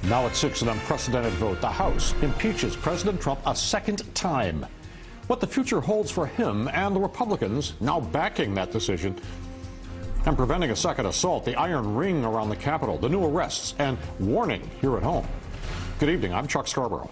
Now at 6, an unprecedented vote. The House impeaches President Trump a second time. What the future holds for him and the Republicans now backing that decision and preventing a second assault, the iron ring around the Capitol, the new arrests, and warning here at home. Good evening. I'm Chuck Scarborough.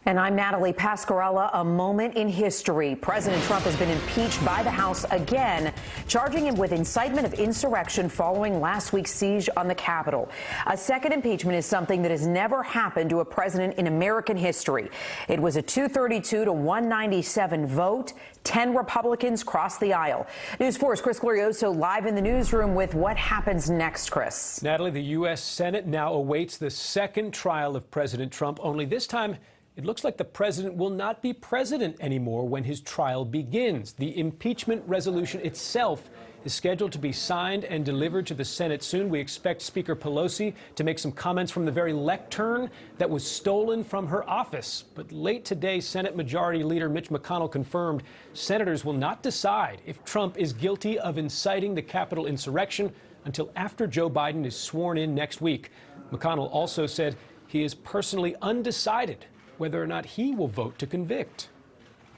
And I'm Natalie Pascarella. A moment in history. President Trump has been impeached by the House again, charging him with incitement of insurrection following last week's siege on the Capitol. A second impeachment is something that has never happened to a president in American history. It was a 232 to 197 vote. 10 Republicans crossed the aisle. News 4's Chris Glorioso live in the newsroom with what happens next, Chris. Natalie, the U.S. Senate now awaits the second trial of President Trump, only this time it looks like the president will not be president anymore when his trial begins. The impeachment resolution itself is scheduled to be signed and delivered to the Senate soon. We expect Speaker Pelosi to make some comments from the very lectern that was stolen from her office. But late today, Senate Majority Leader Mitch McConnell confirmed senators will not decide if Trump is guilty of inciting the Capitol insurrection until after Joe Biden is sworn in next week. McConnell also said he is personally undecided whether or not he will vote to convict.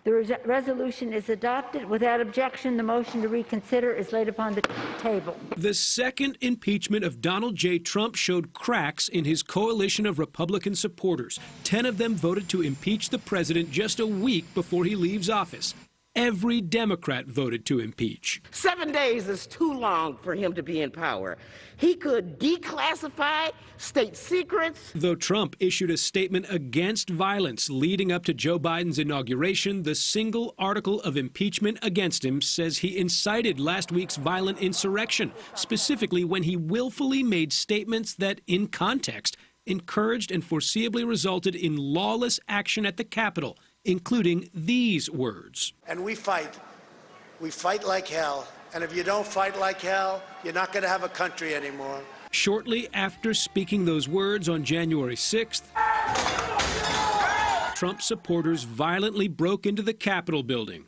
The resolution is adopted. Without objection, the motion to reconsider is laid upon the table. The second impeachment of Donald J. Trump showed cracks in his coalition of Republican supporters. 10 of them voted to impeach the president just a week before he leaves office. Every Democrat voted to impeach. 7 days is too long for him to be in power. He could declassify state secrets. Though Trump issued a statement against violence leading up to Joe Biden's inauguration, the single article of impeachment against him says he incited last week's violent insurrection, specifically when he willfully made statements that, in context, encouraged and foreseeably resulted in lawless action at the Capitol, including these words. And we fight. We fight like hell. And if you don't fight like hell, you're not going to have a country anymore. Shortly after speaking those words on January 6th, Trump supporters violently broke into the Capitol building.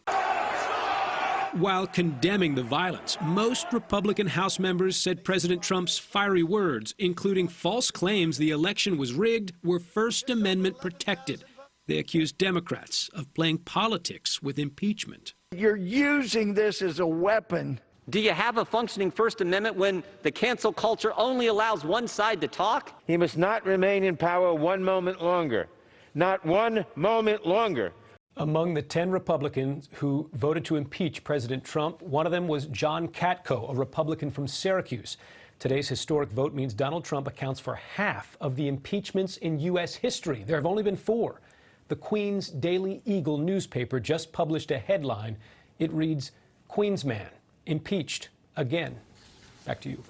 While condemning the violence, most Republican House members said President Trump's fiery words, including false claims the election was rigged, were First Amendment protected. They accused Democrats of playing politics with impeachment. You're using this as a weapon. Do you have a functioning First Amendment when the cancel culture only allows one side to talk? He must not remain in power one moment longer. Not one moment longer. Among the 10 Republicans who voted to impeach President Trump, one of them was John Katko, a Republican from Syracuse. Today's historic vote means Donald Trump accounts for half of the impeachments in U.S. history. There have only been 4. The Queen's Daily Eagle newspaper just published a headline. It reads, "Queensman impeached again." Back to you.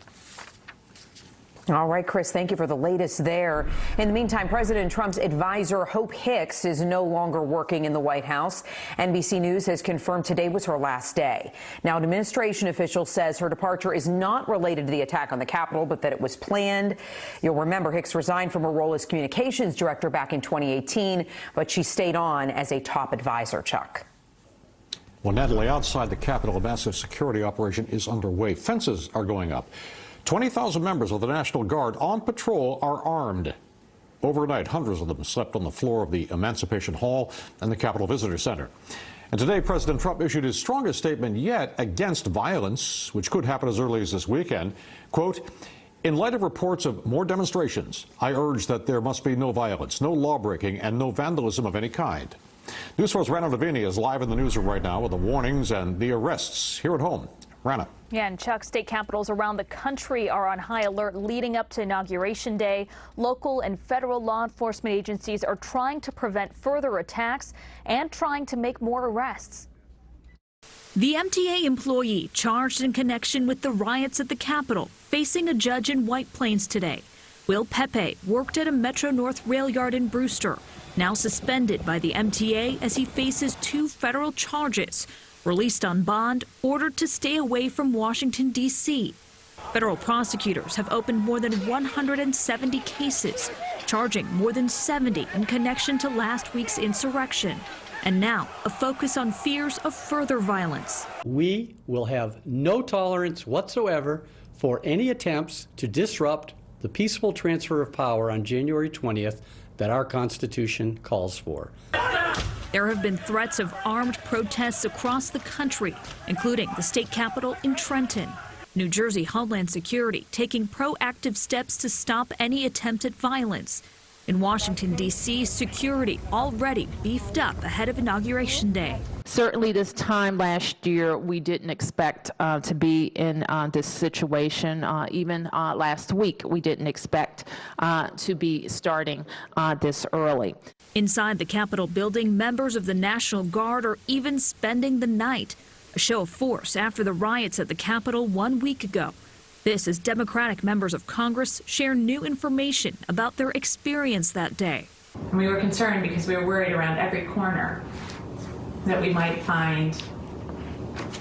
All right, Chris, thank you for the latest there. In the meantime, President Trump's advisor, Hope Hicks, is no longer working in the White House. NBC News has confirmed today was her last day. Now, an administration official says her departure is not related to the attack on the Capitol, but that it was planned. You'll remember Hicks resigned from her role as communications director back in 2018, but she stayed on as a top advisor, Chuck. Well, Natalie, outside the Capitol, a massive security operation is underway. Fences are going up. 20,000 members of the National Guard on patrol are armed. Overnight, hundreds of them slept on the floor of the Emancipation Hall and the Capitol Visitor Center. And today, President Trump issued his strongest statement yet against violence, which could happen as early as this weekend. Quote, "In light of reports of more demonstrations, I urge that there must be no violence, no lawbreaking, and no vandalism of any kind." News 4's Rana Davini is live in the newsroom right now with the warnings and the arrests here at home. Rana. Yeah, and Chuck, state capitals around the country are on high alert leading up to Inauguration Day. Local and federal law enforcement agencies are trying to prevent further attacks and trying to make more arrests. The MTA employee charged in connection with the riots at the Capitol facing a judge in White Plains today. Will Pepe worked at a Metro North rail yard in Brewster, now suspended by the MTA as he faces 2 federal charges. Released on bond, ordered to stay away from Washington, D.C. Federal prosecutors have opened more than 170 cases, charging more than 70 in connection to last week's insurrection. And now, a focus on fears of further violence. We will have no tolerance whatsoever for any attempts to disrupt the peaceful transfer of power on January 20th that our Constitution calls for. There have been threats of armed protests across the country, including the state capitol in Trenton. New Jersey Homeland Security taking proactive steps to stop any attempted violence. In Washington, D.C., security already beefed up ahead of Inauguration Day. Certainly this time last year, we didn't expect to be in this situation. Even last week, we didn't expect to be starting this early. Inside the Capitol building, members of the National Guard are even spending the night, a show of force after the riots at the Capitol 1 week ago. This as Democratic members of Congress share new information about their experience that day. And we were concerned because we were worried around every corner that we might find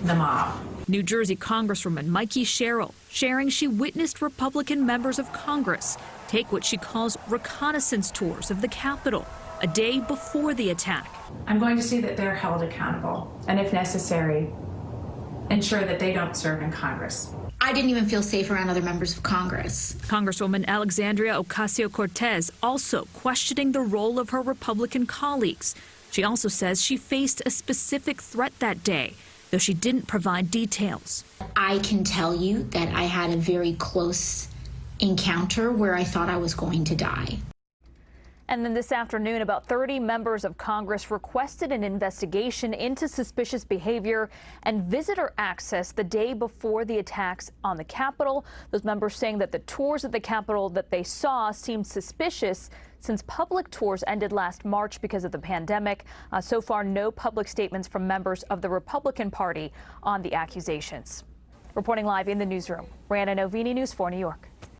the mob. New Jersey Congresswoman Mikey Sherrill sharing she witnessed Republican members of Congress take what she calls reconnaissance tours of the Capitol a day before the attack. I'm going to see that they're held accountable, and if necessary, ensure that they don't serve in Congress. I didn't even feel safe around other members of Congress. Congresswoman Alexandria Ocasio-Cortez also questioning the role of her Republican colleagues. She also says she faced a specific threat that day, though she didn't provide details. I can tell you that I had a very close encounter where I thought I was going to die. And then this afternoon, about 30 members of Congress requested an investigation into suspicious behavior and visitor access the day before the attacks on the Capitol. Those members saying that the tours of the Capitol that they saw seemed suspicious since public tours ended last March because of the pandemic. So far, no public statements from members of the Republican Party on the accusations. Reporting live in the newsroom, Brianna Novini, News 4 New York.